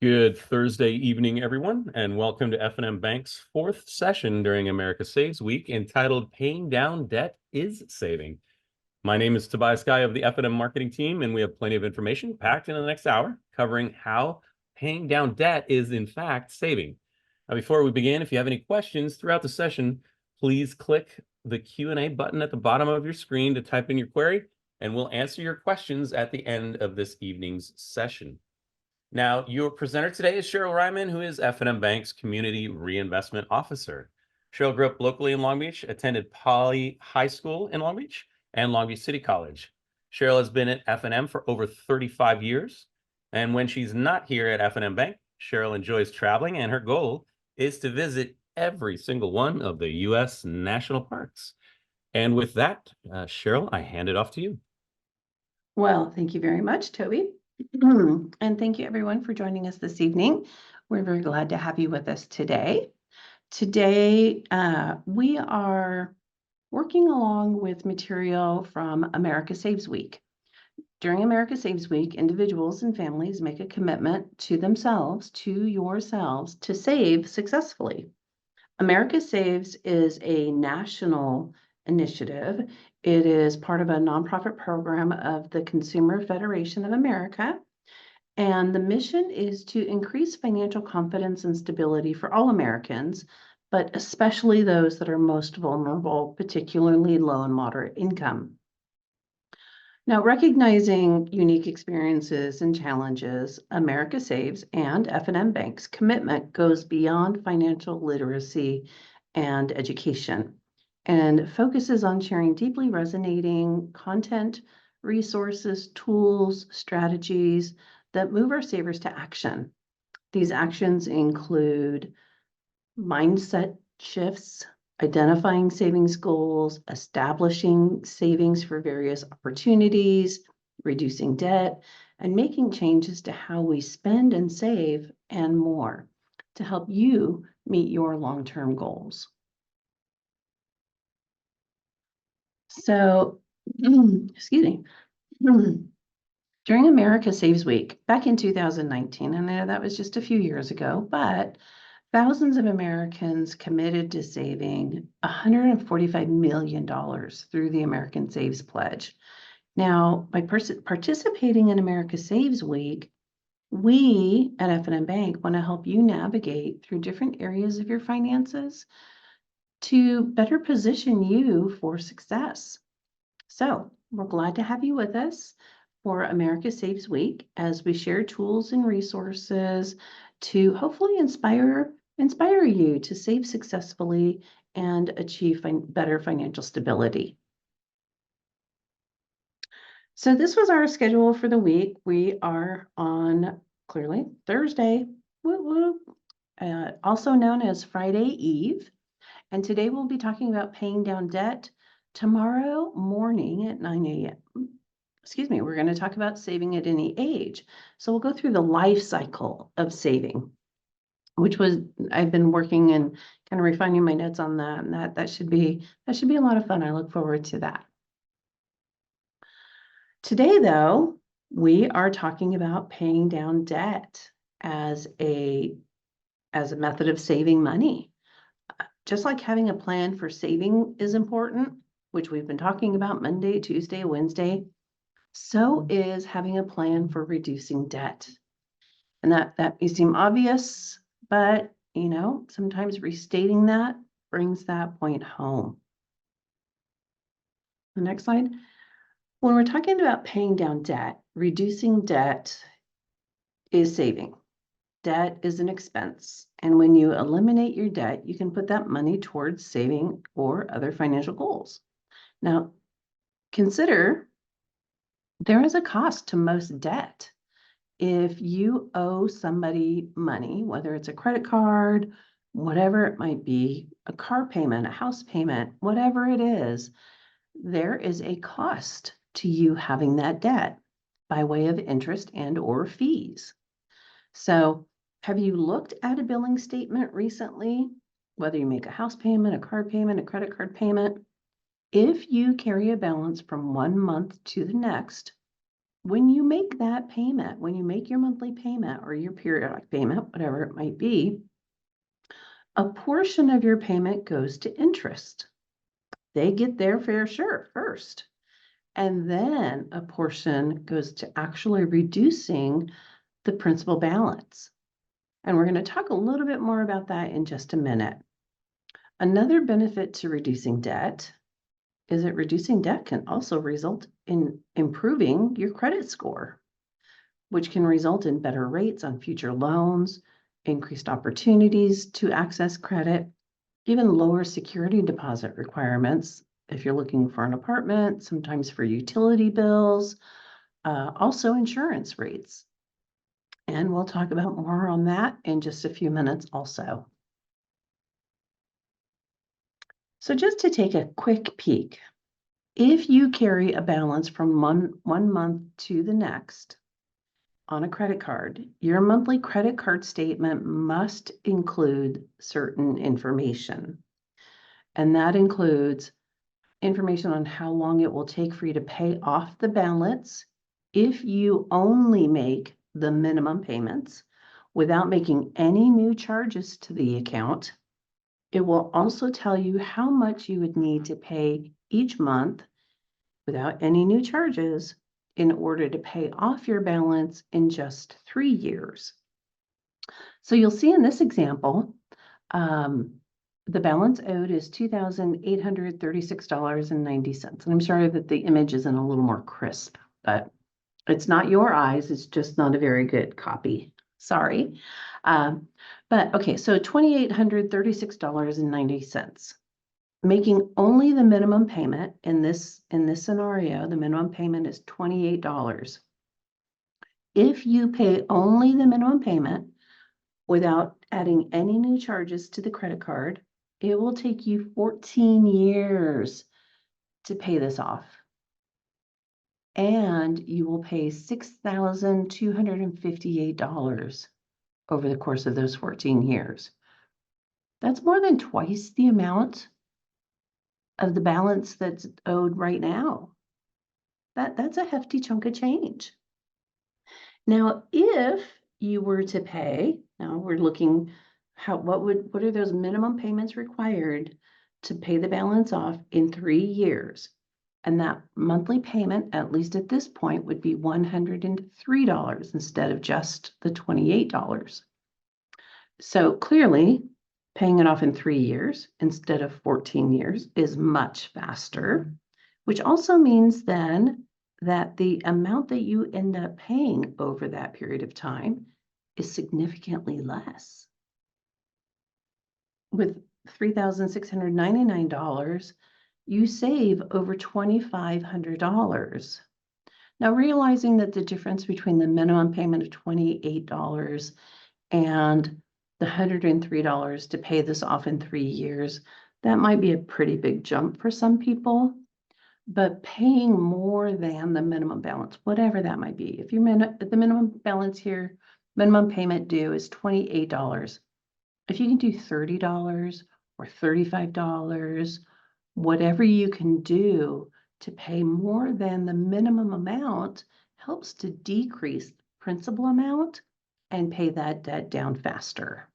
Good Thursday evening, everyone, and welcome to F&M Bank's fourth session during America Saves Week entitled Paying Down Debt is Saving. My name is Tobias Guy of the F&M marketing team, and we have plenty of information packed in the next hour covering how paying down debt is in fact saving. Now, before we begin, if you have any questions throughout the session, please click the Q&A button at the bottom of your screen to type in your query, and we'll answer your questions at the end of this evening's session. Now, your presenter today is Cheryl Ryman, who is F&M Bank's Community Reinvestment Officer. Cheryl grew up locally in Long Beach, attended Poly High School in Long Beach, and Long Beach City College. Cheryl has been at F&M for over 35 years, and when she's not here at F&M Bank, Cheryl enjoys traveling, and her goal is to visit every single one of the U.S. national parks. And with that, Cheryl, I hand it off to you. Well, thank you very much, Toby. And thank you everyone for joining us this evening. We're very glad to have you with us today. Today, we are working along with material from America Saves Week. During America Saves Week, individuals and families make a commitment to themselves, to yourselves, to save successfully. America Saves is a national initiative. It is part of a nonprofit program of the Consumer Federation of America. And the mission is to increase financial confidence and stability for all Americans, but especially those that are most vulnerable, particularly low and moderate income. Now, recognizing unique experiences and challenges, America Saves and F&M Bank's commitment goes beyond financial literacy and education and focuses on sharing deeply resonating content, resources, tools, strategies that move our savers to action. These actions include mindset shifts, identifying savings goals, establishing savings for various opportunities, reducing debt, and making changes to how we spend and save, and more to help you meet your long-term goals. So, excuse me. During America Saves Week, back in 2019, and I know that was just a few years ago, but thousands of Americans committed to saving $145 million through the American Saves Pledge. Now, by participating in America Saves Week, we at F&M Bank want to help you navigate through different areas of your finances to better position you for success. So we're glad to have you with us for America Saves Week as we share tools and resources to hopefully inspire you to save successfully and achieve better financial stability. So this was our schedule for the week. We are on clearly Thursday, also known as Friday Eve. And today we'll be talking about paying down debt. Tomorrow morning at 9 a.m. We're going to talk about saving at any age. So we'll go through the life cycle of saving, which was I've been working and kind of refining my notes on that, and that should be a lot of fun. I look forward to that. Today, though, we are talking about paying down debt as a method of saving money. Just like having a plan for saving is important, which we've been talking about Monday, Tuesday, Wednesday, so is having a plan for reducing debt. And that may seem obvious, but sometimes restating that brings that point home. The next slide. When we're talking about paying down debt, reducing debt is saving. Debt is an expense. And when you eliminate your debt, you can put that money towards saving or other financial goals. Now, consider there is a cost to most debt. If you owe somebody money, whether it's a credit card, whatever it might be, a car payment, a house payment, whatever it is, there is a cost to you having that debt by way of interest and or fees. So have you looked at a billing statement recently, whether you make a house payment, a car payment, a credit card payment? If you carry a balance from one month to the next, when you make that payment, when you make your monthly payment or your periodic payment, whatever it might be, a portion of your payment goes to interest. They get their fair share first. And then a portion goes to actually reducing the principal balance. And we're going to talk a little bit more about that in just a minute. Another benefit to reducing debt is that reducing debt can also result in improving your credit score, which can result in better rates on future loans, increased opportunities to access credit, even lower security deposit requirements if you're looking for an apartment, sometimes for utility bills, also insurance rates. And we'll talk about more on that in just a few minutes also. So just to take a quick peek, if you carry a balance from one month to the next on a credit card, your monthly credit card statement must include certain information. And that includes information on how long it will take for you to pay off the balance if you only make the minimum payments without making any new charges to the account. It will also tell you how much you would need to pay each month without any new charges in order to pay off your balance in just 3 years. So you'll see in this example, the balance owed is $2,836.90. And I'm sorry that the image isn't a little more crisp, but it's not your eyes. It's just not a very good copy. Sorry. But okay, so $2,836.90. Making only the minimum payment in this scenario, the minimum payment is $28. If you pay only the minimum payment without adding any new charges to the credit card, it will take you 14 years to pay this off. And you will pay $6,258 over the course of those 14 years. That's more than twice the amount of the balance that's owed right now. That's a hefty chunk of change. Now, if you were to pay, now we're looking what are those minimum payments required to pay the balance off in 3 years? And that monthly payment, at least at this point, would be $103 instead of just the $28. So clearly, paying it off in 3 years instead of 14 years is much faster, which also means then that the amount that you end up paying over that period of time is significantly less. With $3,699, you save over $2,500. Now, realizing that the difference between the minimum payment of $28 and the $103 to pay this off in 3 years, that might be a pretty big jump for some people. But paying more than the minimum balance, whatever that might be, if the minimum balance here, minimum payment due is $28. If you can do $30 or $35, whatever you can do to pay more than the minimum amount helps to decrease the principal amount and pay that debt down faster.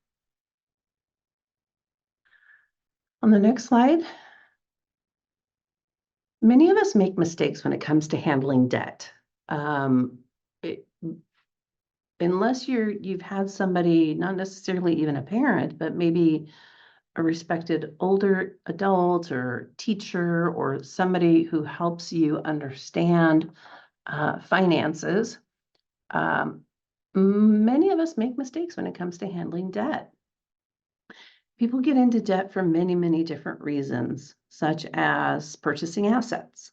On the next slide, many of us make mistakes when it comes to handling debt. Unless you've had somebody, not necessarily even a parent, but maybe a respected older adult or teacher or somebody who helps you understand finances, many of us make mistakes when it comes to handling debt. People get into debt for many, many different reasons, such as purchasing assets,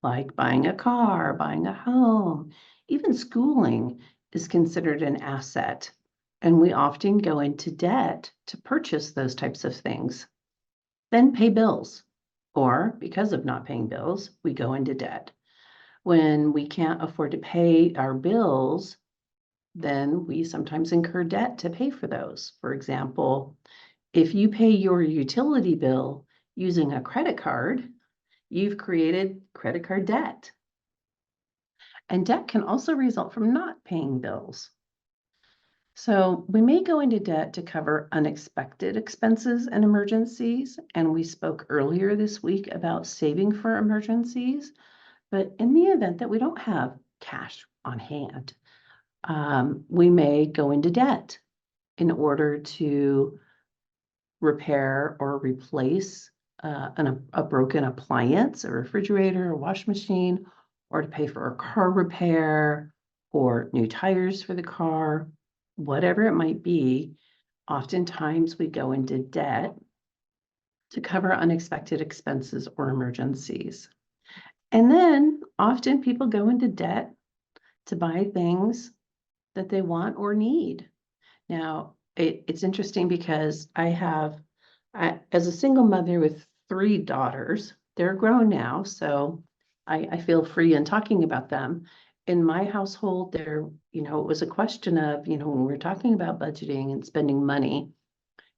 like buying a car, buying a home. Even schooling is considered an asset, and we often go into debt to purchase those types of things. Then pay bills, or because of not paying bills, we go into debt. When we can't afford to pay our bills, then we sometimes incur debt to pay for those. For example, if you pay your utility bill using a credit card, you've created credit card debt. And debt can also result from not paying bills. So we may go into debt to cover unexpected expenses and emergencies. And we spoke earlier this week about saving for emergencies. But in the event that we don't have cash on hand, we may go into debt in order to repair or replace a broken appliance, a refrigerator, a wash machine, or to pay for a car repair or new tires for the car, whatever it might be. Oftentimes we go into debt to cover unexpected expenses or emergencies. And then often people go into debt to buy things that they want or need. Now, it's interesting because as a single mother with 3 daughters, they're grown now, so I feel free in talking about them. In my household, it was a question of, when we're talking about budgeting and spending money,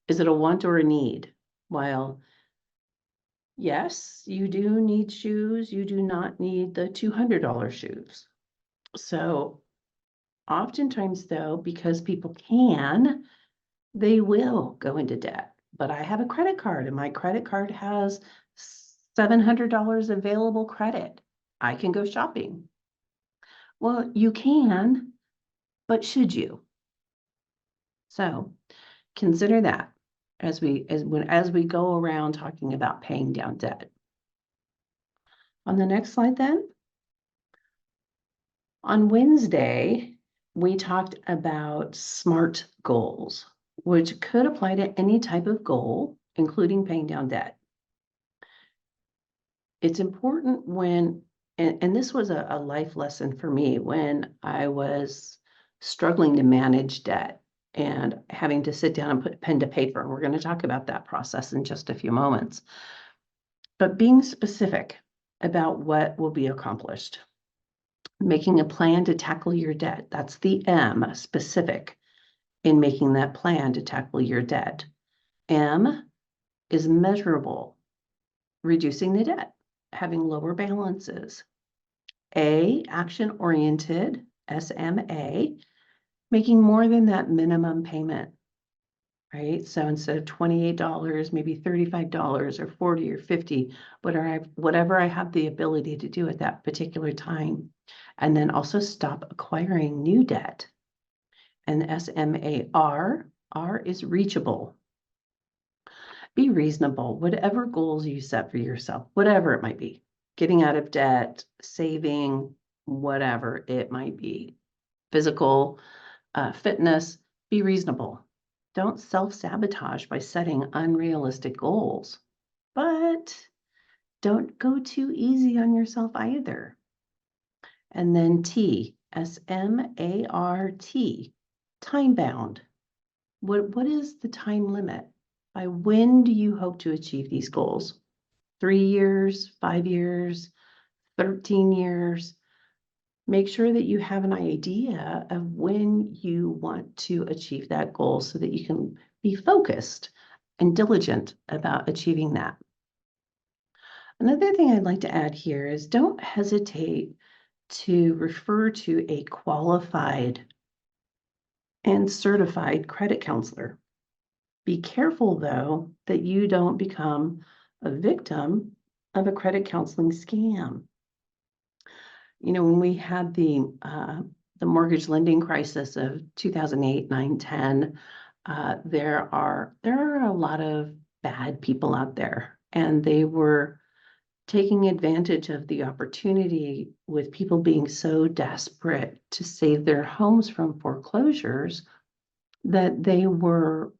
is it a want or a need? While yes, you do need shoes, you do not need the $200 shoes. So oftentimes though, because people can, they will go into debt. But I have a credit card and my credit card has $700 available credit. I can go shopping. Well, you can, but should you? So consider that as we go around talking about paying down debt. On the next slide then. On Wednesday, we talked about SMART goals, which could apply to any type of goal, including paying down debt. It's important and this was a life lesson for me when I was struggling to manage debt and having to sit down and put pen to paper. And we're going to talk about that process in just a few moments. But being specific about what will be accomplished. Making a plan to tackle your debt. That's the M, specific, in making that plan to tackle your debt. M is measurable, reducing the debt, having lower balances. A, action-oriented, SMA, making more than that minimum payment, right? So instead of $28, maybe $35 or 40 or 50, whatever I have the ability to do at that particular time. And then also stop acquiring new debt. And SMAR, R is reachable. Be reasonable, whatever goals you set for yourself, whatever it might be, getting out of debt, saving, whatever it might be, physical, fitness, be reasonable. Don't self-sabotage by setting unrealistic goals, but don't go too easy on yourself either. And then T, SMART, time bound. What is the time limit? By when do you hope to achieve these goals? 3 years, 5 years, 13 years? Make sure that you have an idea of when you want to achieve that goal so that you can be focused and diligent about achieving that. Another thing I'd like to add here is don't hesitate to refer to a qualified and certified credit counselor. Be careful, though, that you don't become a victim of a credit counseling scam. When we had the mortgage lending crisis of 2008, 9, 10, there are a lot of bad people out there, and they were taking advantage of the opportunity with people being so desperate to save their homes from foreclosures that they were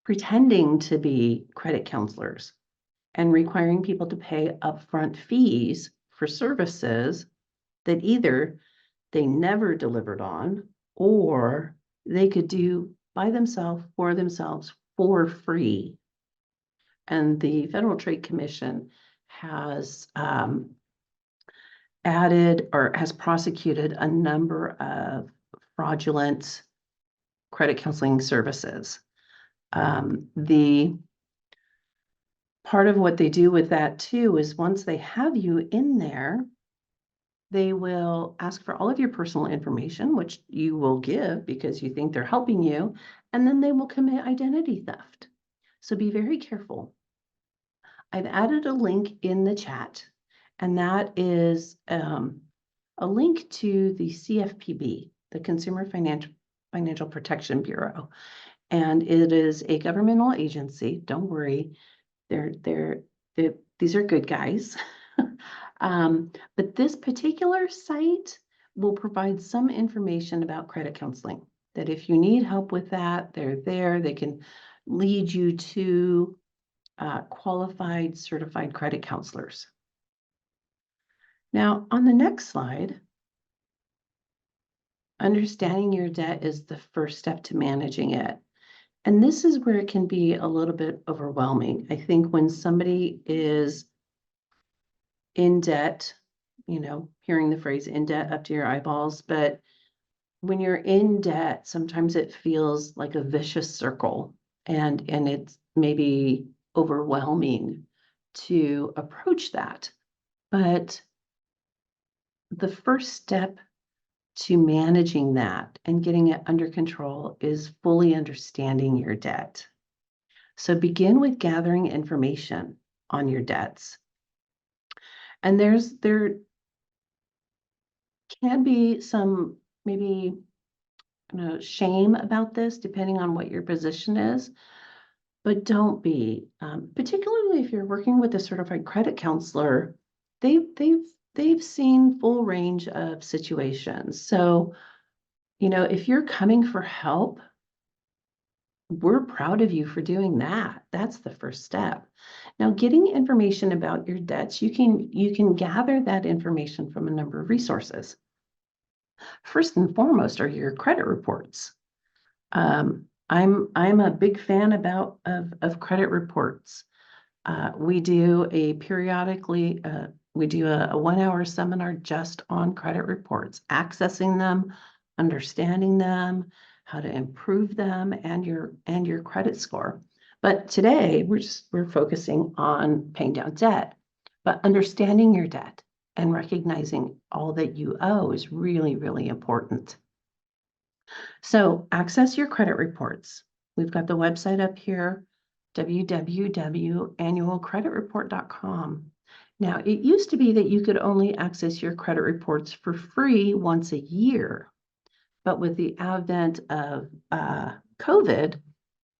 pretending to be credit counselors and requiring people to pay upfront fees for services that either they never delivered on or they could do by themselves for free. And the Federal Trade Commission has added or has prosecuted a number of fraudulent credit counseling services. The part of what they do with that too is once they have you in there, They will ask for all of your personal information, which you will give because you think they're helping you, and then they will commit identity theft. So be very careful. I've added a link in the chat, and that is a link to the CFPB, the Consumer Financial Protection Bureau. And it is a governmental agency. Don't worry, these are good guys. But this particular site will provide some information about credit counseling, that if you need help with that, they're there. They can lead you to qualified certified credit counselors. Now, on the next slide, understanding your debt is the first step to managing it. And this is where it can be a little bit overwhelming. I think when somebody is in debt, hearing the phrase in debt up to your eyeballs, but when you're in debt, sometimes it feels like a vicious circle, and it's maybe overwhelming to approach that. But the first step to managing that and getting it under control is fully understanding your debt. So begin with gathering information on your debts. And there can be some maybe shame about this, depending on what your position is, but don't be, particularly if you're working with a certified credit counselor. They've seen full range of situations. So, if you're coming for help, we're proud of you for doing that. That's the first step. Now, getting information about your debts, you can gather that information from a number of resources. First and foremost are your credit reports. I'm a big fan of credit reports. We do a 1-hour seminar just on credit reports, accessing them, understanding them, how to improve them, and your credit score. But today we're focusing on paying down debt, but understanding your debt and recognizing all that you owe is really, really important. So access your credit reports. We've got the website up here, www.annualcreditreport.com. Now, it used to be that you could only access your credit reports for free once a year. But with the advent of COVID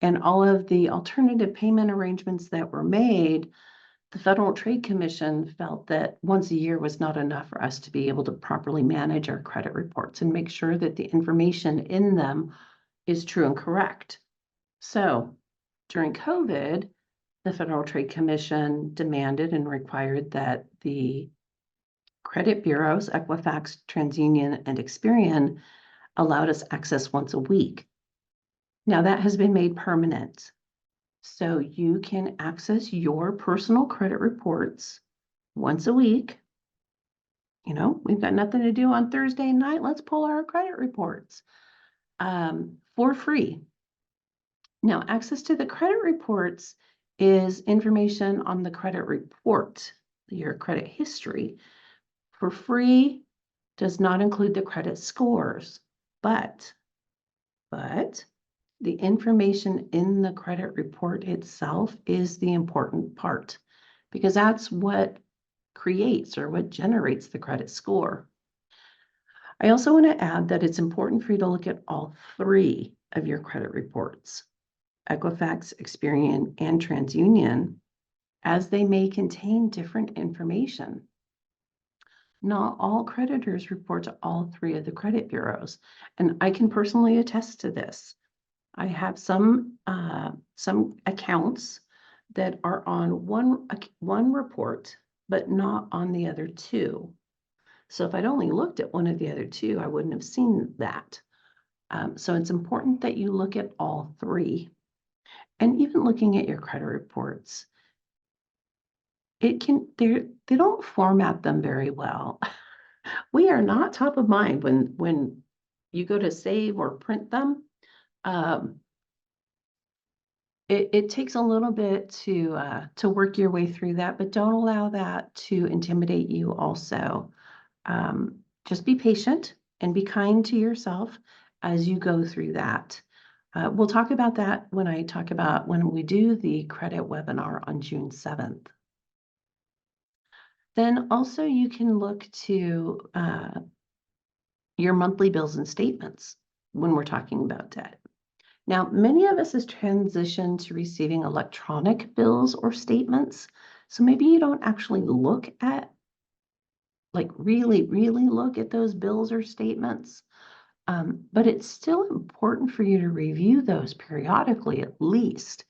and all of the alternative payment arrangements that were made, the Federal Trade Commission felt that once a year was not enough for us to be able to properly manage our credit reports and make sure that the information in them is true and correct. So during COVID, the Federal Trade Commission demanded and required that the credit bureaus, Equifax, TransUnion, and Experian, allowed us access once a week. Now that has been made permanent. So you can access your personal credit reports once a week. We've got nothing to do on Thursday night. Let's pull our credit reports for free. Now, access to the credit reports is information on the credit report, your credit history. For free does not include the credit scores, but the information in the credit report itself is the important part, because that's what creates or what generates the credit score. I also want to add that it's important for you to look at all three of your credit reports, Equifax, Experian, and TransUnion, as they may contain different information. Not all creditors report to all three of the credit bureaus, and I can personally attest to this. I have some accounts that are on one report, but not on the other two. So if I'd only looked at one of the other two, I wouldn't have seen that. So it's important that you look at all three. And even looking at your credit reports, they don't format them very well. We are not top of mind when you go to save or print them. It takes a little bit to work your way through that, but don't allow that to intimidate you also. Just be patient and be kind to yourself as you go through that. We'll talk about that when we do the credit webinar on June 7th. Then also you can look to your monthly bills and statements when we're talking about debt. Now, many of us has transitioned to receiving electronic bills or statements. So maybe you don't actually look at, like really look at those bills or statements. But it's still important for you to review those periodically, at least,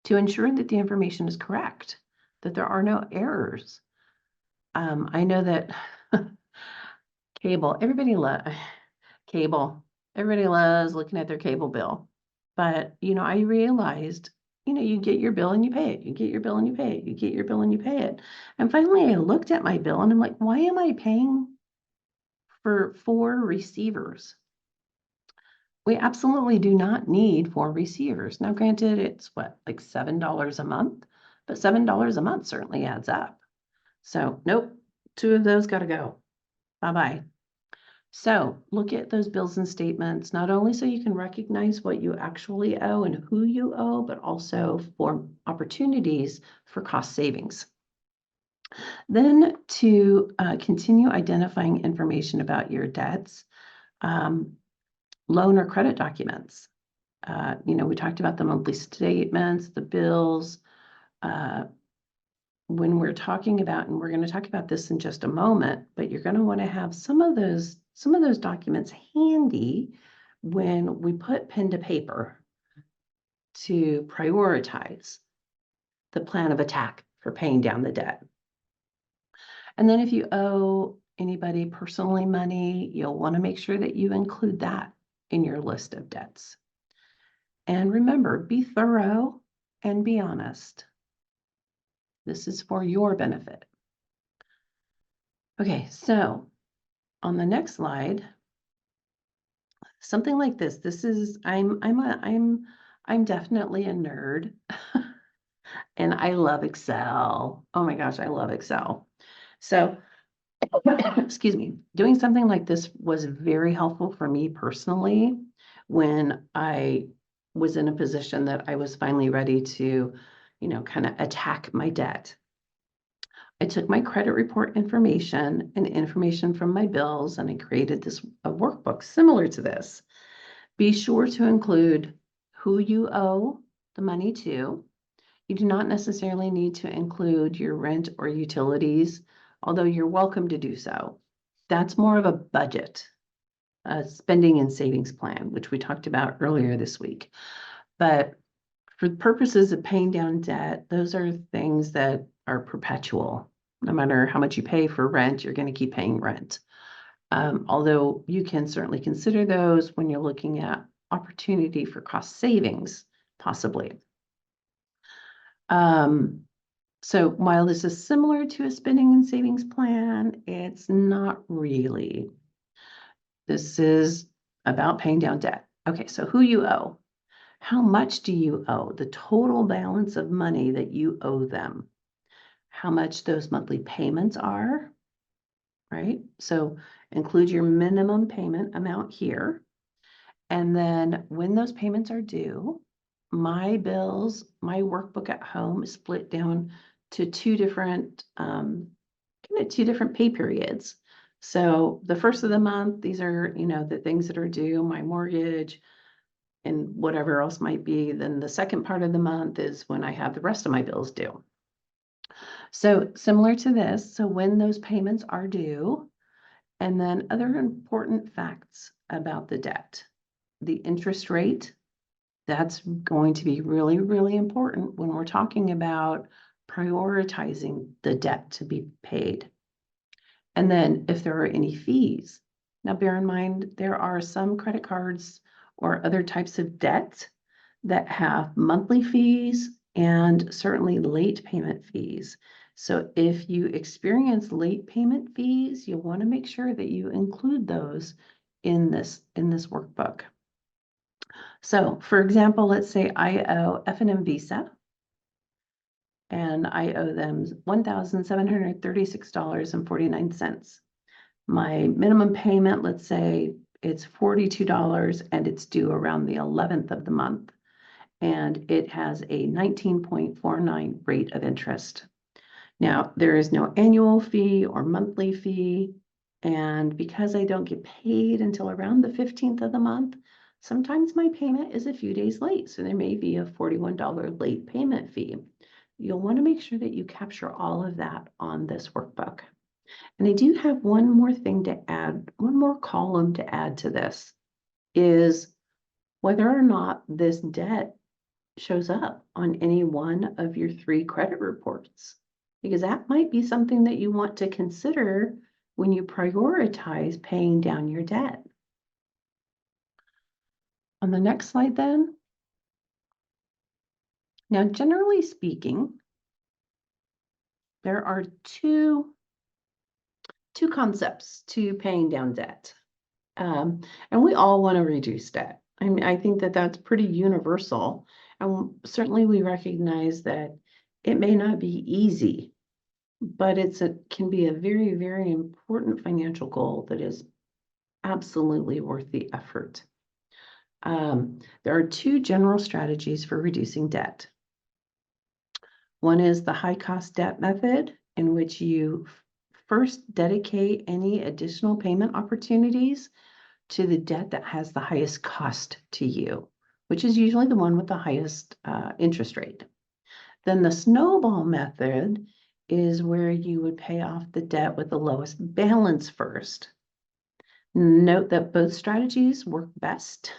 to ensure that the information is correct, that there are no errors. I know that cable, cable, everybody loves looking at their cable bill. But, I realized, you get your bill and you pay it. You get your bill and you pay it. You get your bill and you pay it. And finally, I looked at my bill and I'm like, why am I paying for 4 receivers? We absolutely do not need 4 receivers. Now, granted, it's what, like $7 a month, but $7 a month certainly adds up. So, nope, 2 of those got to go. Bye-bye. So look at those bills and statements, not only so you can recognize what you actually owe and who you owe, but also for opportunities for cost savings. Then to continue identifying information about your debts, loan or credit documents. We talked about the monthly statements, the bills. When we're talking about, and we're going to talk about this in just a moment, but you're going to want to have some of those documents handy when we put pen to paper to prioritize the plan of attack for paying down the debt. And then if you owe anybody personally money, you'll want to make sure that you include that in your list of debts. And remember, be thorough and be honest. This is for your benefit. Okay, so on the next slide, something like this. This is I'm definitely a nerd, and I love Excel. Oh my gosh, I love Excel. So, excuse me, doing something like this was very helpful for me personally when I was in a position that I was finally ready to, kind of attack my debt. I took my credit report information and information from my bills, and I created a workbook similar to this. Be sure to include who you owe the money to. You do not necessarily need to include your rent or utilities, although you're welcome to do so. That's more of a budget, a spending and savings plan, which we talked about earlier this week. But for the purposes of paying down debt, those are things that are perpetual. No matter how much you pay for rent, you're going to keep paying rent. Although you can certainly consider those when you're looking at opportunity for cost savings, possibly. So while this is similar to a spending and savings plan, it's not really. This is about paying down debt. Okay, so who you owe. How much do you owe? The total balance of money that you owe them. How much those monthly payments are, right? So include your minimum payment amount here. And then when those payments are due, my bills, my workbook at home is split down to 2 different pay periods. So the first of the month, these are, the things that are due, my mortgage and whatever else might be. Then the second part of the month is when I have the rest of my bills due. So similar to this, so when those payments are due, and then other important facts about the debt. The interest rate, that's going to be really, really important when we're talking about prioritizing the debt to be paid. And then if there are any fees. Now bear in mind, there are some credit cards or other types of debt that have monthly fees and certainly late payment fees. So if you experience late payment fees, you'll want to make sure that you include those in this workbook. So for example, let's say I owe F&M Visa and I owe them $1,736.49. My minimum payment, let's say it's $42 and it's due around the 11th of the month. And it has a 19.49 rate of interest. Now, there is no annual fee or monthly fee. And because I don't get paid until around the 15th of the month, sometimes my payment is a few days late. So there may be a $41 late payment fee. You'll want to make sure that you capture all of that on this workbook. And I do have one more thing to add, one more column to add to this, is whether or not this debt shows up on any one of your 3 credit reports, because that might be something that you want to consider when you prioritize paying down your debt. On the next slide then. Now, generally speaking, there are two concepts to paying down debt. And we all want to reduce debt. I mean, I think that that's pretty universal. And certainly we recognize that it may not be easy, but can be a very, very important financial goal that is absolutely worth the effort. There are 2 general strategies for reducing debt. One is the high cost debt method, in which you first dedicate any additional payment opportunities to the debt that has the highest cost to you, which is usually the one with the highest interest rate. Then the snowball method is where you would pay off the debt with the lowest balance first. Note that both strategies work best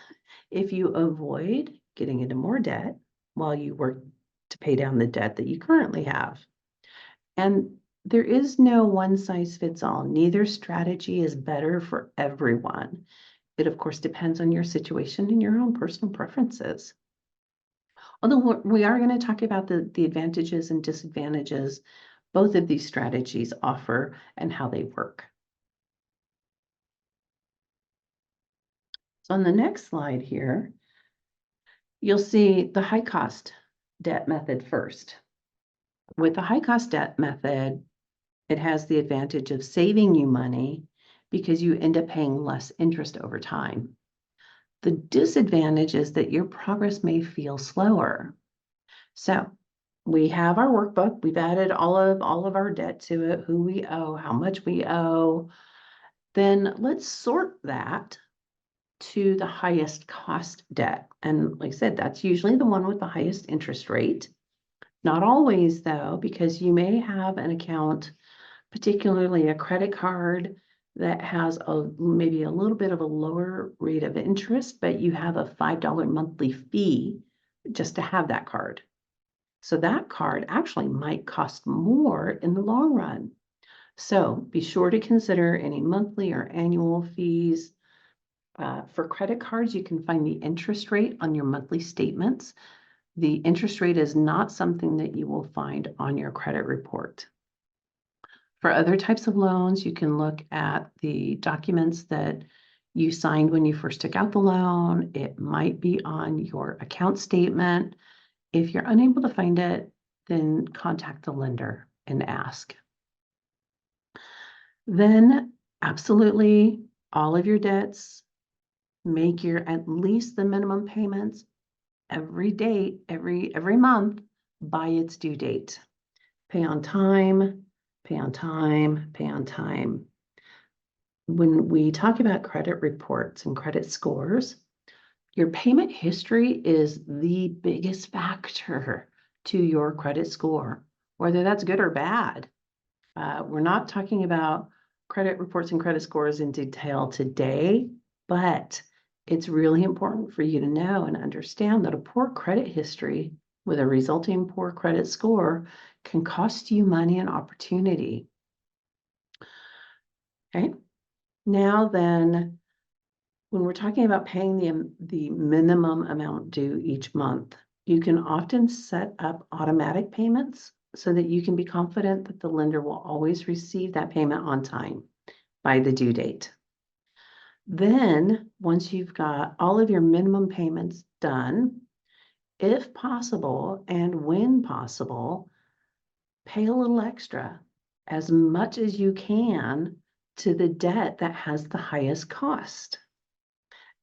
if you avoid getting into more debt while you work to pay down the debt that you currently have. And there is no one size fits all. Neither strategy is better for everyone. It, of course, depends on your situation and your own personal preferences. Although we are going to talk about the advantages and disadvantages both of these strategies offer and how they work. So on the next slide here, you'll see the high cost debt method first. With the high cost debt method, it has the advantage of saving you money because you end up paying less interest over time. The disadvantage is that your progress may feel slower. So we have our workbook. We've added all of our debt to it, who we owe, how much we owe. Then let's sort that to the highest cost debt. And like I said, that's usually the one with the highest interest rate. Not always though, because you may have an account, particularly a credit card, that has maybe a little bit of a lower rate of interest, but you have a $5 monthly fee just to have that card. So that card actually might cost more in the long run. So be sure to consider any monthly or annual fees. For credit cards, you can find the interest rate on your monthly statements. The interest rate is not something that you will find on your credit report. For other types of loans, you can look at the documents that you signed when you first took out the loan. It might be on your account statement. If you're unable to find it, then contact the lender and ask. Then absolutely all of your debts, make at least the minimum payments every month by its due date. Pay on time, pay on time, pay on time. When we talk about credit reports and credit scores, your payment history is the biggest factor to your credit score, whether that's good or bad. We're not talking about credit reports and credit scores in detail today, but it's really important for you to know and understand that a poor credit history with a resulting poor credit score can cost you money and opportunity. Okay, now then, when we're talking about paying the minimum amount due each month, you can often set up automatic payments so that you can be confident that the lender will always receive that payment on time by the due date. Then, once you've got all of your minimum payments done, if possible and when possible, pay a little extra, as much as you can, to the debt that has the highest cost.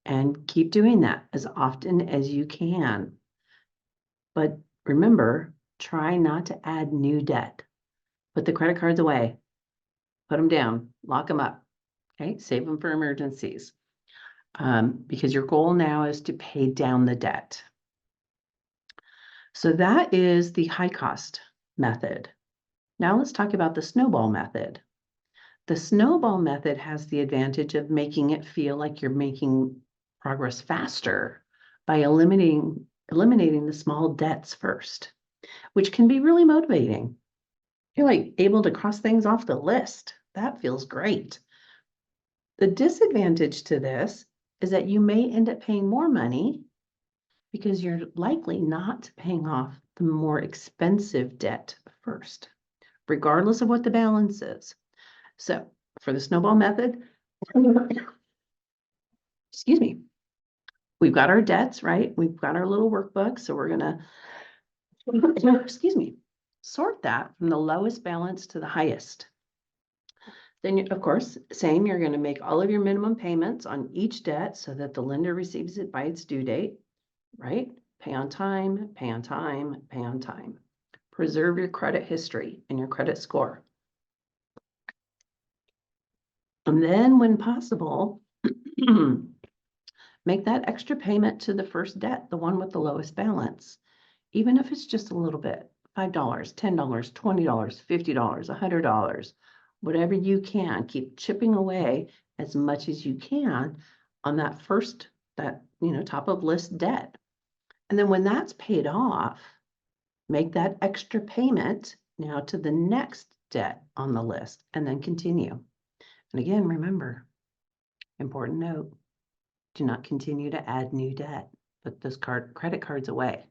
And keep doing that as often as you can. But remember, try not to add new debt. Put the credit cards away, put them down, lock them up, okay? Save them for emergencies. Because your goal now is to pay down the debt. So that is the high cost method. Now let's talk about the snowball method. The snowball method has the advantage of making it feel like you're making progress faster by eliminating the small debts first, which can be really motivating. You're like able to cross things off the list. That feels great. The disadvantage to this is that you may end up paying more money because you're likely not paying off the more expensive debt first, regardless of what the balance is. So for the snowball method, excuse me, we've got our debts, right? We've got our little workbook. So we're gonna, excuse me, sort that from the lowest balance to the highest. Then, of course, same, you're gonna make all of your minimum payments on each debt so that the lender receives it by its due date, right? Pay on time, pay on time, pay on time. Preserve your credit history and your credit score. And then when possible, make that extra payment to the first debt, the one with the lowest balance, even if it's just a little bit, $5, $10, $20, $50, $100, whatever you can, keep chipping away as much as you can on that first, top of list debt. And then when that's paid off, make that extra payment now to the next debt on the list and then continue. And again, remember, important note, do not continue to add new debt. Put those credit cards away.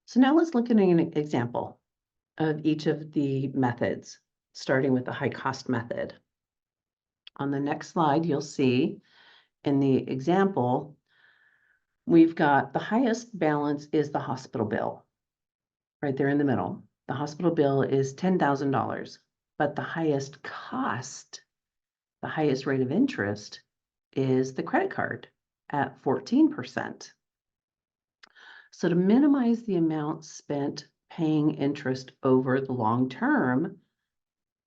So now let's look at an example of each of the methods, starting with the high cost method. On the next slide, you'll see in the example, we've got the highest balance is the hospital bill, right there in the middle. The hospital bill is $10,000, but the highest cost, the highest rate of interest is the credit card at 14%. So to minimize the amount spent paying interest over the long term,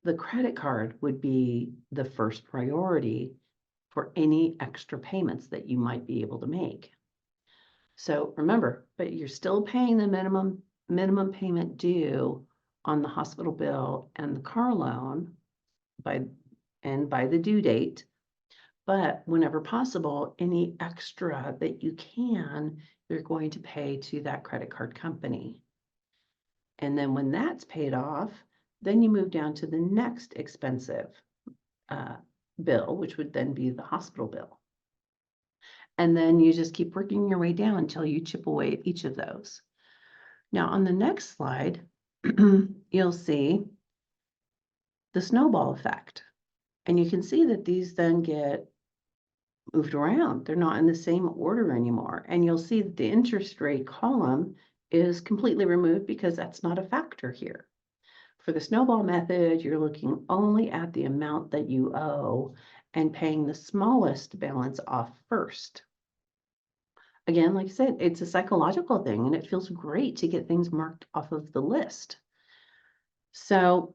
the credit card would be the first priority for any extra payments that you might be able to make. So remember, but you're still paying the minimum payment due on the hospital bill and the car loan by the due date. But whenever possible, any extra that you can, you're going to pay to that credit card company. And then when that's paid off, then you move down to the next expensive bill, which would then be the hospital bill. And then you just keep working your way down until you chip away at each of those. Now on the next slide, you'll see the snowball effect. And you can see that these then get moved around. They're not in the same order anymore. And you'll see that the interest rate column is completely removed because that's not a factor here. For the snowball method, you're looking only at the amount that you owe and paying the smallest balance off first. Again, like I said, it's a psychological thing and it feels great to get things marked off of the list. So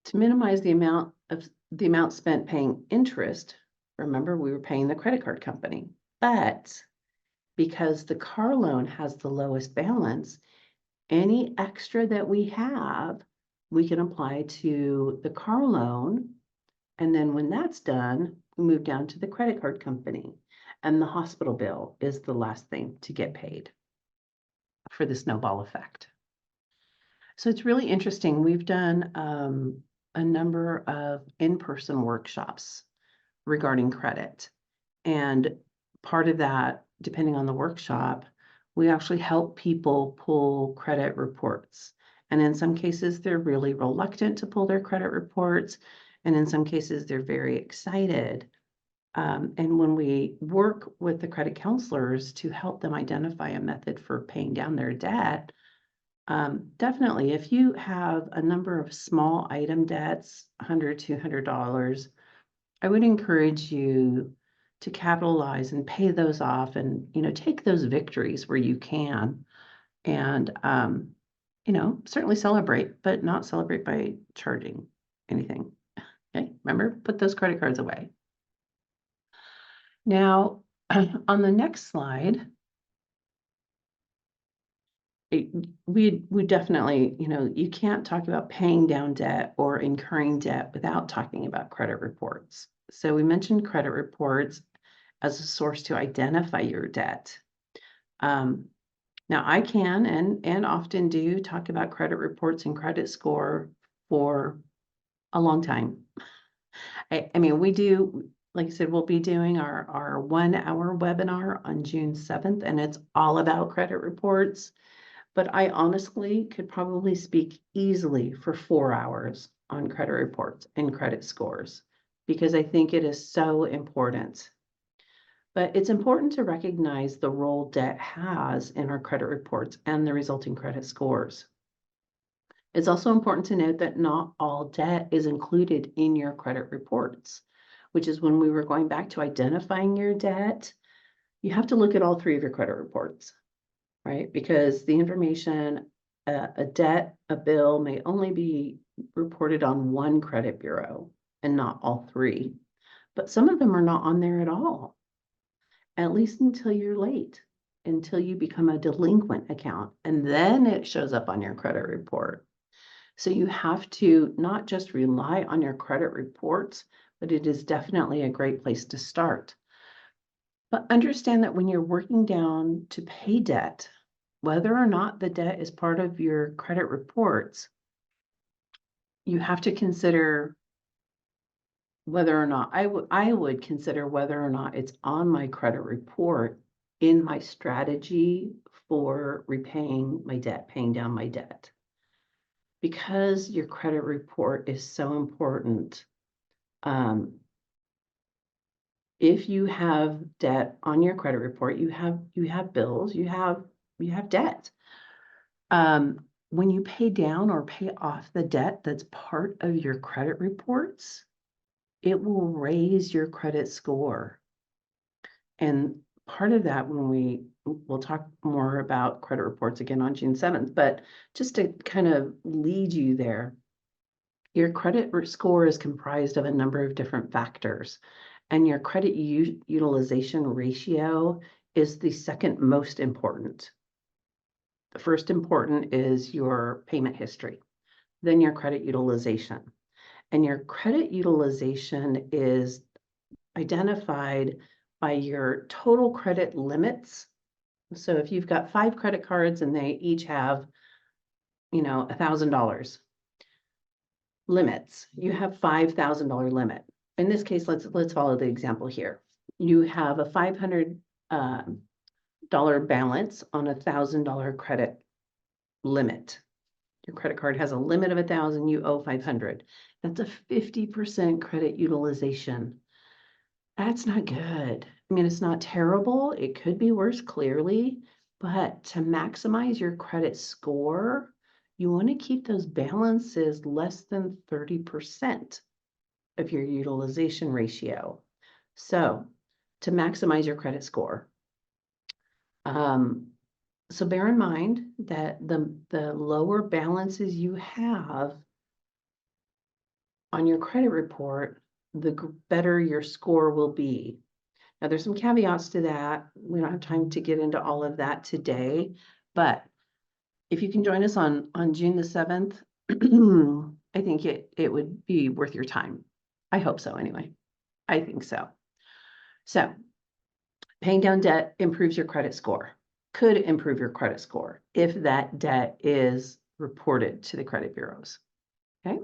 to minimize the amount spent paying interest, remember we were paying the credit card company, but because the car loan has the lowest balance, any extra that we have, we can apply to the car loan. And then when that's done, we move down to the credit card company, and the hospital bill is the last thing to get paid for the snowball effect. So it's really interesting. We've done a number of in-person workshops regarding credit. And part of that, depending on the workshop, we actually help people pull credit reports. And in some cases, they're really reluctant to pull their credit reports. And in some cases, they're very excited. And when we work with the credit counselors to help them identify a method for paying down their debt, Definitely, if you have a number of small item debts, $100, $200, I would encourage you to capitalize and pay those off and, take those victories where you can. And, certainly celebrate, but not celebrate by charging anything. Okay, remember, put those credit cards away. Now, on the next slide, we definitely, you can't talk about paying down debt or incurring debt without talking about credit reports. So we mentioned credit reports as a source to identify your debt. Now I can and often do talk about credit reports and credit score for a long time. I mean, we do, like I said, we'll be doing our 1 hour webinar on June 7th, and it's all about credit reports. But I honestly could probably speak easily for 4 hours on credit reports and credit scores because I think it is so important. But it's important to recognize the role debt has in our credit reports and the resulting credit scores. It's also important to note that not all debt is included in your credit reports, which is when we were going back to identifying your debt, you have to look at all 3 of your credit reports, right? Because the information, a debt, a bill may only be reported on 1 credit bureau and not all 3. But some of them are not on there at all, at least until you're late, until you become a delinquent account, and then it shows up on your credit report. So you have to not just rely on your credit reports, but it is definitely a great place to start. But understand that when you're working down to pay debt, whether or not the debt is part of your credit reports, you have to consider whether or not I would consider whether or not it's on my credit report in my strategy for repaying my debt, paying down my debt. Because your credit report is so important. If you have debt on your credit report, you have bills, you have debt. When you pay down or pay off the debt that's part of your credit reports, it will raise your credit score. And part of that, we'll talk more about credit reports again on June 7th, but just to kind of lead you there, your credit score is comprised of a number of different factors, and your credit utilization ratio is the second most important. The first important is your payment history, then your credit utilization. And your credit utilization is identified by your total credit limits. So if you've got 5 credit cards and they each have, $1,000 limits, you have $5,000 limit. In this case, let's follow the example here. You have a $500 balance on a $1,000 credit limit. Your credit card has a limit of 1,000, you owe 500. That's a 50% credit utilization. That's not good. I mean, it's not terrible. It could be worse, clearly, but to maximize your credit score, you want to keep those balances less than 30% of your utilization ratio. So to maximize your credit score, so bear in mind that the lower balances you have on your credit report, the better your score will be. Now, there's some caveats to that. We don't have time to get into all of that today, but if you can join us on June the 7th, I think it would be worth your time. I hope so anyway. I think so. So paying down debt improves your credit score, could improve your credit score if that debt is reported to the credit bureaus. Okay.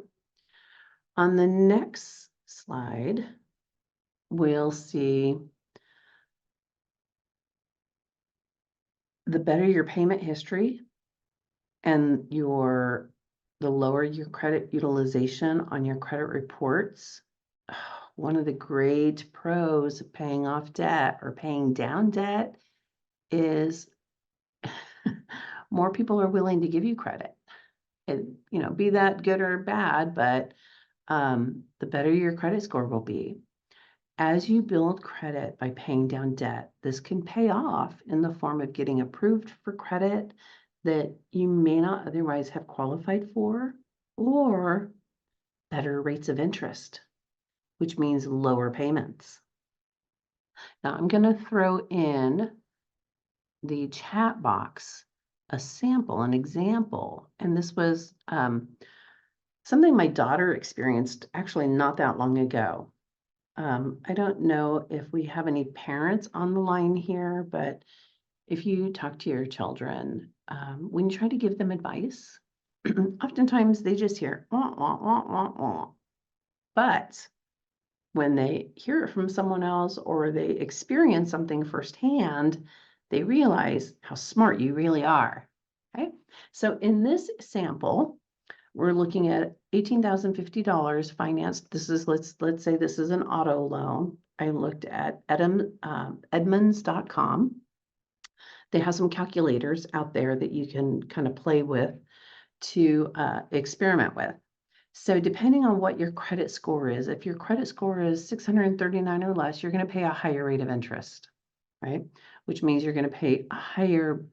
On the next slide, we'll see the better your payment history and the lower your credit utilization on your credit reports. One of the great pros of paying off debt or paying down debt is more people are willing to give you credit. And, be that good or bad, but the better your credit score will be. As you build credit by paying down debt, this can pay off in the form of getting approved for credit that you may not otherwise have qualified for, or better rates of interest, which means lower payments. Now I'm going to throw in the chat box a sample, an example, and this was something my daughter experienced actually not that long ago. I don't know if we have any parents on the line here, but if you talk to your children, when you try to give them advice, oftentimes they just hear, wah, wah, wah, wah, wah. But when they hear it from someone else or they experience something firsthand, they realize how smart you really are. Okay. So in this sample, we're looking at $18,050 financed. This is, let's say this is an auto loan. I looked at Edmunds.com. They have some calculators out there that you can kind of play with to experiment with. So depending on what your credit score is, if your credit score is 639 or less, you're going to pay a higher rate of interest, right? Which means you're going to pay a higher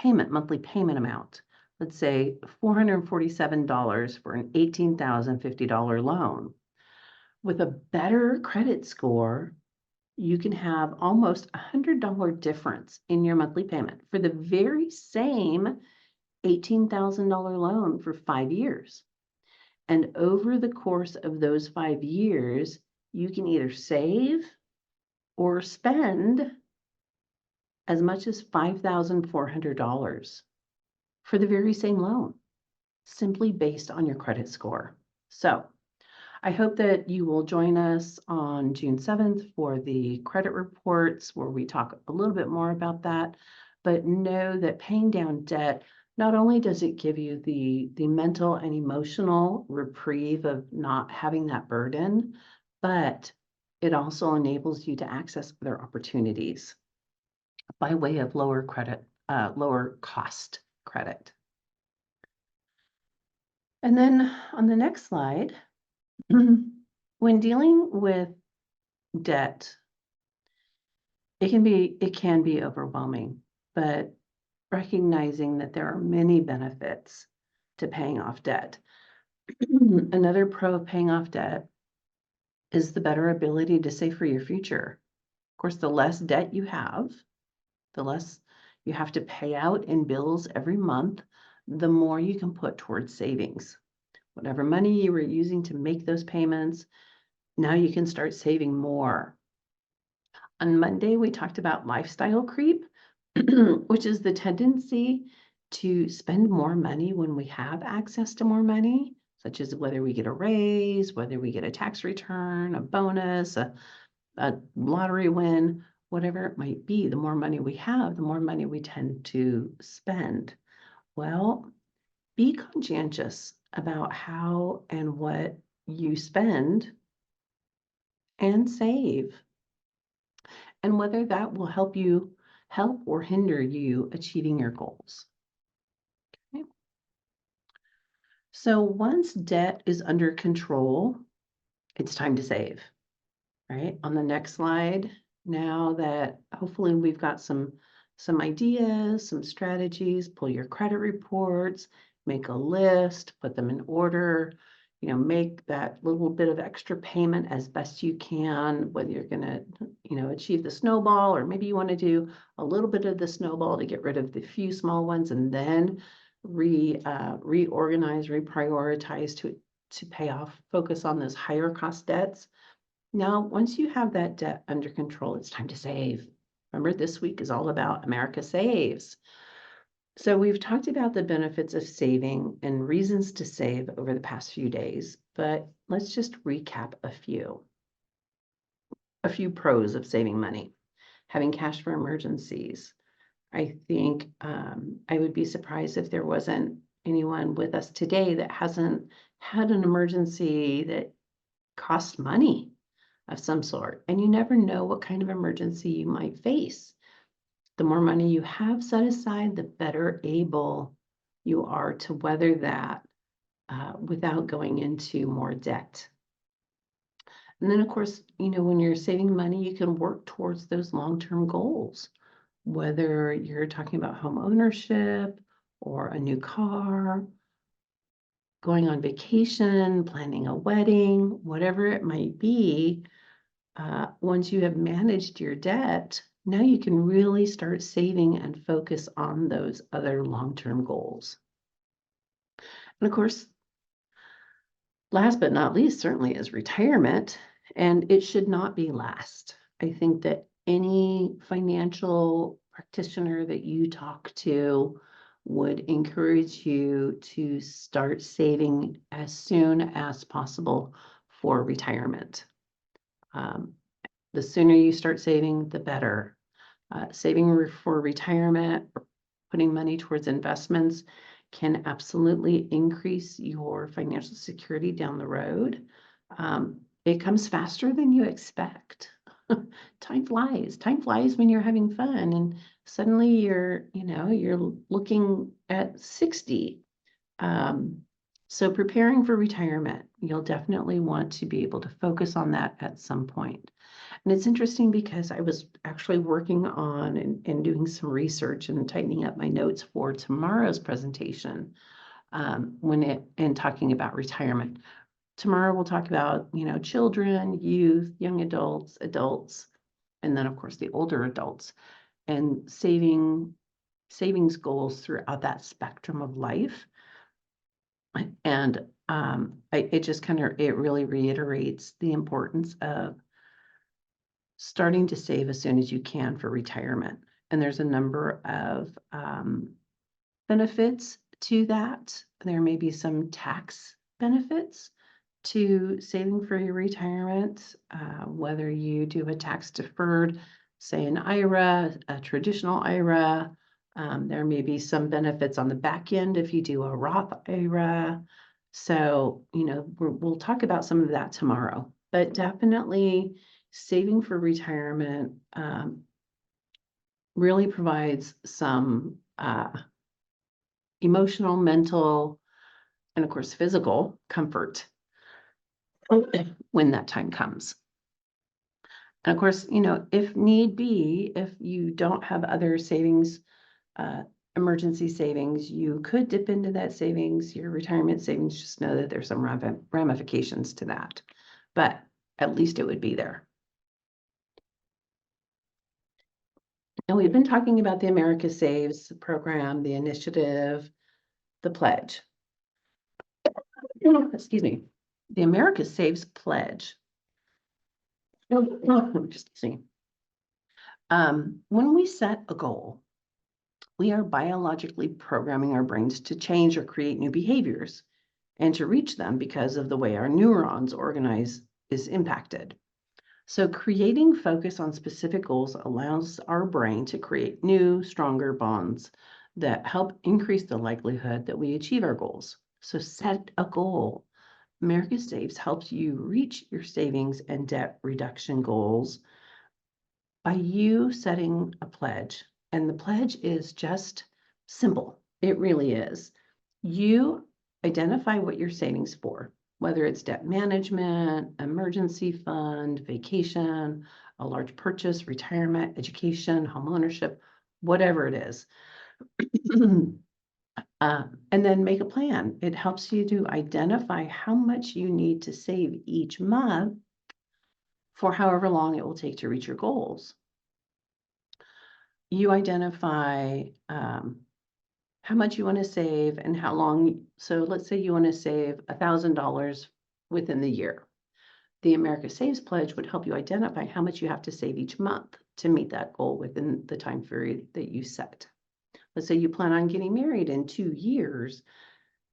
monthly payment amount. Let's say $447 for an $18,050 loan. With a better credit score, you can have almost $100 difference in your monthly payment for the very same $18,000 loan for 5 years. And over the course of those 5 years, you can either save or spend as much as $5,400 for the very same loan, simply based on your credit score. So I hope that you will join us on June 7th for the credit reports, where we talk a little bit more about that. But know that paying down debt, not only does it give you the mental and emotional reprieve of not having that burden, but it also enables you to access other opportunities by way of lower cost credit. And then on the next slide, when dealing with debt, it can be overwhelming, but recognizing that there are many benefits to paying off debt. Another pro of paying off debt is the better ability to save for your future. Of course, the less debt you have, the less you have to pay out in bills every month, the more you can put towards savings. Whatever money you were using to make those payments, now you can start saving more. On Monday, we talked about lifestyle creep, which is the tendency to spend more money when we have access to more money, such as whether we get a raise, whether we get a tax return, a bonus, a lottery win, whatever it might be. The more money we have, the more money we tend to spend. Well, be conscientious about how and what you spend and save, and whether that will help or hinder you achieving your goals. Okay. So once debt is under control, it's time to save, right? On the next slide, now that hopefully we've got some ideas, some strategies, pull your credit reports, make a list, put them in order, make that little bit of extra payment as best you can, whether you're going to, achieve the snowball, or maybe you want to do a little bit of the snowball to get rid of the few small ones, and then reorganize, reprioritize to pay off, focus on those higher cost debts. Now, once you have that debt under control, it's time to save. Remember, this week is all about America Saves. So we've talked about the benefits of saving and reasons to save over the past few days, but let's just recap a few pros of saving money. Having cash for emergencies. I think I would be surprised if there wasn't anyone with us today that hasn't had an emergency that cost money of some sort. And you never know what kind of emergency you might face. The more money you have set aside, the better able you are to weather that without going into more debt. And then, of course, when you're saving money, you can work towards those long-term goals, whether you're talking about home ownership or a new car, going on vacation, planning a wedding, whatever it might be. Once you have managed your debt, now you can really start saving and focus on those other long-term goals. And of course, last but not least, certainly is retirement, and it should not be last. I think that any financial practitioner that you talk to would encourage you to start saving as soon as possible for retirement. The sooner you start saving, the better. Saving for retirement, or putting money towards investments can absolutely increase your financial security down the road. It comes faster than you expect. Time flies. Time flies when you're having fun, and suddenly you're looking at 60. So preparing for retirement, you'll definitely want to be able to focus on that at some point. And it's interesting because I was actually working on and doing some research and tightening up my notes for tomorrow's presentation and talking about retirement. Tomorrow we'll talk about, children, youth, young adults, and then of course the older adults, and savings goals throughout that spectrum of life. And it really reiterates the importance of starting to save as soon as you can for retirement. And there's a number of benefits to that. There may be some tax benefits to saving for your retirement, whether you do a tax deferred, say an IRA, a traditional IRA. There may be some benefits on the back end if you do a Roth IRA. So, we'll talk about some of that tomorrow, but definitely saving for retirement really provides some emotional, mental, and of course, physical comfort when that time comes. And of course, if need be, if you don't have other savings, emergency savings, you could dip into that savings, your retirement savings. Just know that there's some ramifications to that, but at least it would be there. And we've been talking about the America Saves program, the initiative, the pledge. Excuse me. The America Saves pledge. Just see. When we set a goal, we are biologically programming our brains to change or create new behaviors and to reach them because of the way our neurons organize is impacted. So creating focus on specific goals allows our brain to create new, stronger bonds that help increase the likelihood that we achieve our goals. So set a goal. America Saves helps you reach your savings and debt reduction goals by you setting a pledge. And the pledge is just simple. It really is. You identify what you're saving for, whether it's debt management, emergency fund, vacation, a large purchase, retirement, education, home ownership, whatever it is. And then make a plan. It helps you to identify how much you need to save each month for however long it will take to reach your goals. You identify how much you want to save and how long. So let's say you want to save $1,000 within the year. The America Saves pledge would help you identify how much you have to save each month to meet that goal within the time period that you set. Let's say you plan on getting married in 2 years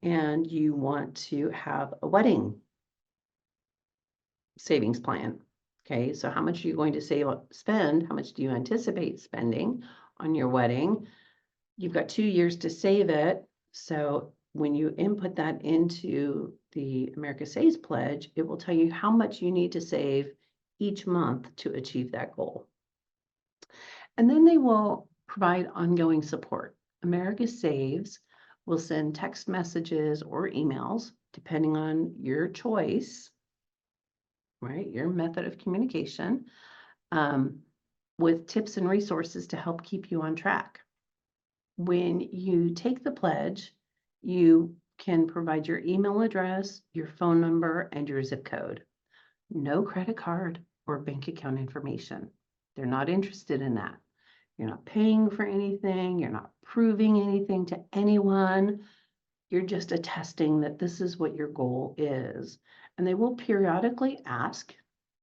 and you want to have a wedding savings plan. Okay, so how much are you going to spend? How much do you anticipate spending on your wedding? You've got 2 years to save it. So when you input that into the America Saves pledge, it will tell you how much you need to save each month to achieve that goal. And then they will provide ongoing support. America Saves will send text messages or emails, depending on your choice, right? Your method of communication, with tips and resources to help keep you on track. When you take the pledge, you can provide your email address, your phone number, and your zip code. No credit card or bank account information. They're not interested in that. You're not paying for anything. You're not proving anything to anyone. You're just attesting that this is what your goal is. And they will periodically ask,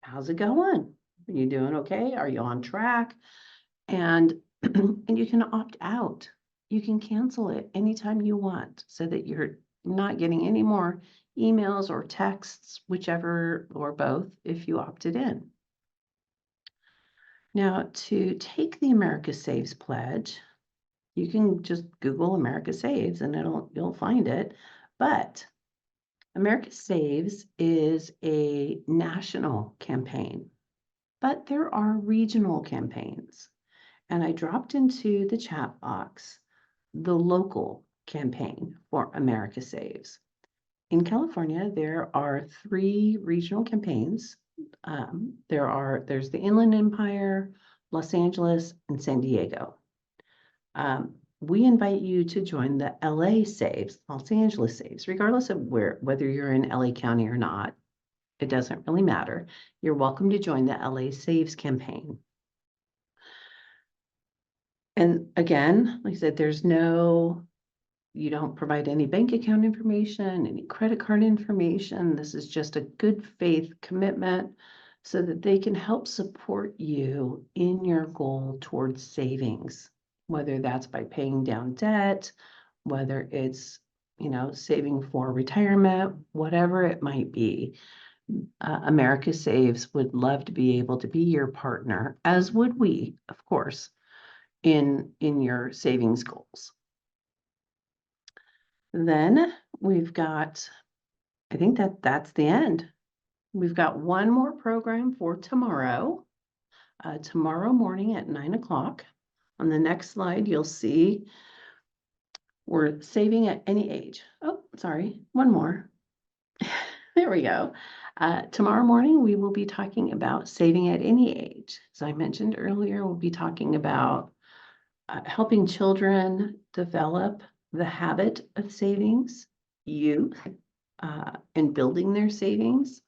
how's it going? Are you doing okay? Are you on track? And, and you can opt out. You can cancel it anytime you want so that you're not getting any more emails or texts, whichever or both, if you opted in. Now, to take the America Saves pledge, you can just Google America Saves and you'll find it. But America Saves is a national campaign, but there are regional campaigns. And I dropped into the chat box the local campaign for America Saves. In California, there are 3 regional campaigns. There's the Inland Empire, Los Angeles, and San Diego. We invite you to join the LA Saves, Los Angeles Saves, regardless of whether you're in LA County or not. It doesn't really matter. You're welcome to join the LA Saves campaign. And again, like I said, you don't provide any bank account information, any credit card information. This is just a good faith commitment so that they can help support you in your goal towards savings, whether that's by paying down debt, whether it's, saving for retirement, whatever it might be. America Saves would love to be able to be your partner, as would we, of course, in your savings goals. Then we've got, I think that's the end. We've got one more program for tomorrow. Tomorrow morning at 9 o'clock. On the next slide, you'll see we're saving at any age. Oh, sorry, one more. There we go. Tomorrow morning, we will be talking about saving at any age. As I mentioned earlier, we'll be talking about helping children develop the habit of savings, youth, and building their savings,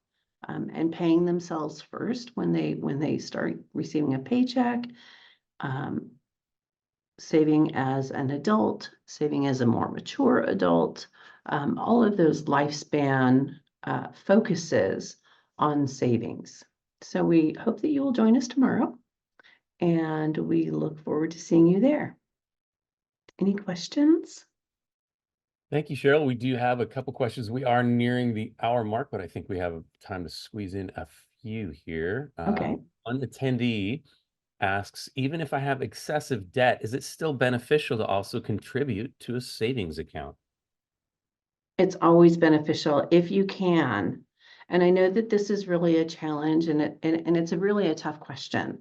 and paying themselves first when they start receiving a paycheck, saving as an adult, saving as a more mature adult, all of those lifespan focuses on savings. So we hope that you will join us tomorrow, and we look forward to seeing you there. Any questions? Thank you, Cheryl. We do have a couple questions. We are nearing the hour mark, but I think we have time to squeeze in a few here. Okay. One attendee asks, even if I have excessive debt, is it still beneficial to also contribute to a savings account? It's always beneficial if you can. And I know that this is really a challenge, and it's really a tough question.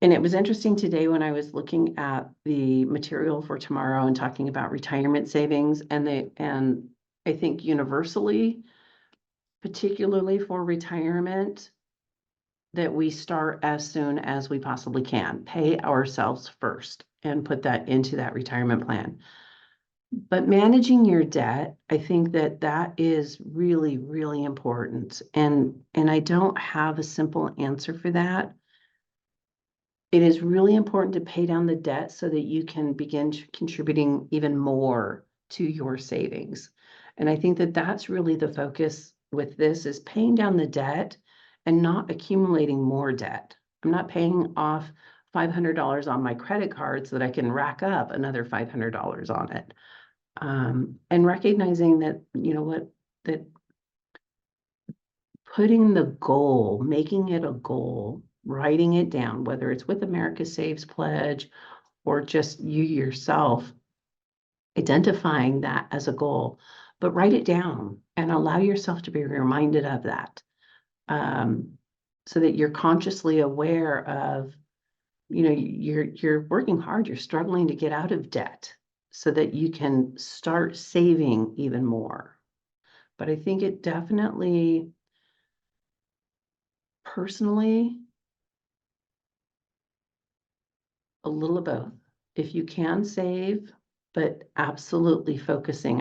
And it was interesting today when I was looking at the material for tomorrow and talking about retirement savings, and I think universally, particularly for retirement, that we start as soon as we possibly can, pay ourselves first and put that into that retirement plan. But managing your debt, I think that is really, really important. And I don't have a simple answer for that. It is really important to pay down the debt so that you can begin contributing even more to your savings. And I think that that's really the focus with this, is paying down the debt and not accumulating more debt. I'm not paying off $500 on my credit card so that I can rack up another $500 on it. And recognizing that, that putting the goal, making it a goal, writing it down, whether it's with America Saves Pledge or just you yourself, identifying that as a goal, but write it down and allow yourself to be reminded of that, so that you're consciously aware of you're working hard, you're struggling to get out of debt so that you can start saving even more. But I think it definitely, personally, a little of both. If you can save, but absolutely focusing,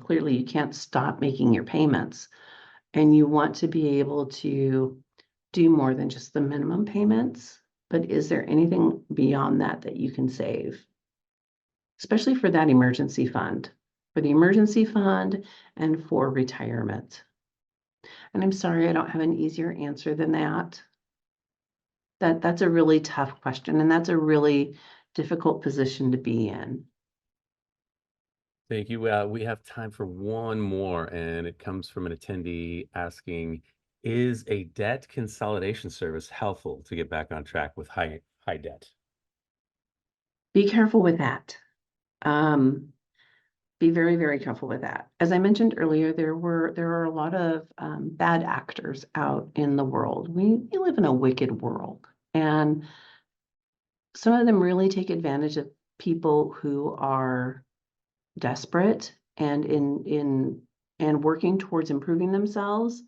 clearly you can't stop making your payments, and you want to be able to do more than just the minimum payments. But is there anything beyond that that you can save? Especially for that emergency fund, for the emergency fund and for retirement. And I'm sorry, I don't have an easier answer than that. That's a really tough question, and that's a really difficult position to be in. Thank you. We have time for one more, and it comes from an attendee asking, is a debt consolidation service helpful to get back on track with high debt? Be careful with that. Be very, very careful with that. As I mentioned earlier, there are a lot of bad actors out in the world. We live in a wicked world, and some of them really take advantage of people who are desperate and and working towards improving themselves.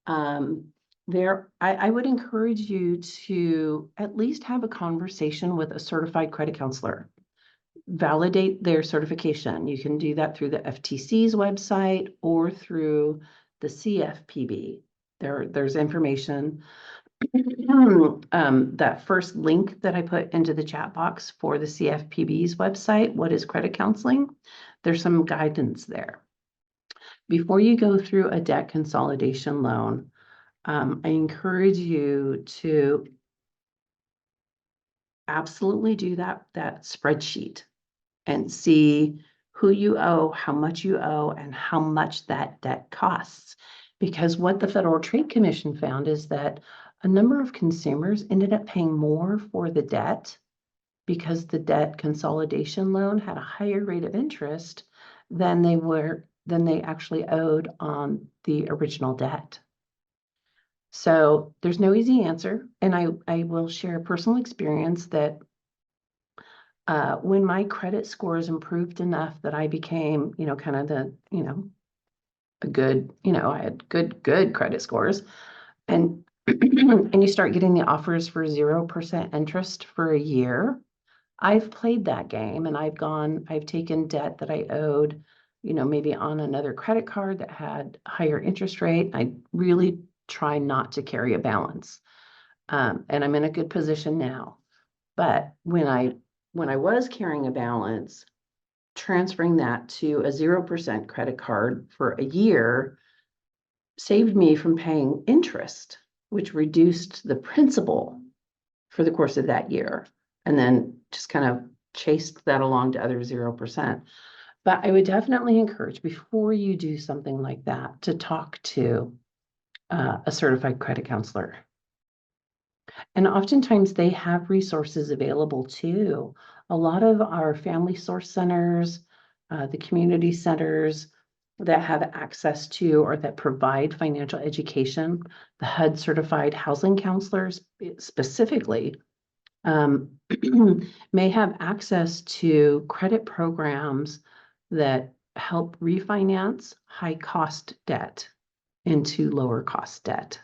I would encourage you to at least have a conversation with a certified credit counselor. Validate their certification. You can do that through the FTC's website or through the CFPB. There's information. That first link that I put into the chat box for the CFPB's website, what is credit counseling? There's some guidance there. Before you go through a debt consolidation loan, I encourage you to absolutely do that spreadsheet and see who you owe, how much you owe, and how much that debt costs. Because what the Federal Trade Commission found is that a number of consumers ended up paying more for the debt because the debt consolidation loan had a higher rate of interest than they actually owed on the original debt. So there's no easy answer. And I will share a personal experience that when my credit scores improved enough that I became, kind of a good, I had good credit scores, and and you start getting the offers for 0% interest for a year. I've played that game, and I've taken debt that I owed, maybe on another credit card that had higher interest rate. I really try not to carry a balance. And I'm in a good position now. But when I was carrying a balance, transferring that to a 0% credit card for a year saved me from paying interest, which reduced the principal for the course of that year, and then just kind of chased that along to other 0%. But I would definitely encourage, before you do something like that, to talk to a certified credit counselor. And oftentimes they have resources available too. A lot of our family source centers, the community centers that have access to or that provide financial education, the HUD certified housing counselors specifically, may have access to credit programs that help refinance high cost debt into lower cost debt.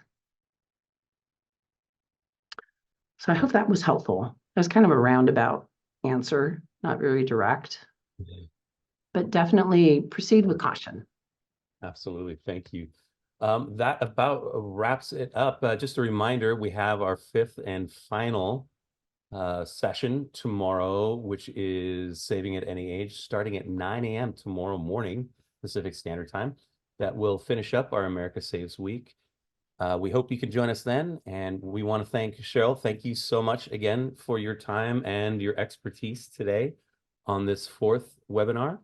So I hope that was helpful. That's kind of a roundabout answer, not very direct, but definitely proceed with caution. Absolutely. Thank you. That about wraps it up. Just a reminder, we have our fifth and final session tomorrow, which is Saving at Any Age, starting at 9 a.m. tomorrow morning, Pacific Standard Time. That will finish up our America Saves Week. We hope you can join us then. And we want to thank Cheryl. Thank you so much again for your time and your expertise today on this fourth webinar.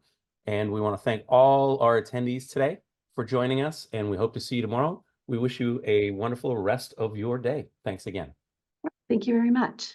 And we want to thank all our attendees today for joining us. And we hope to see you tomorrow. We wish you a wonderful rest of your day. Thanks again. Thank you very much.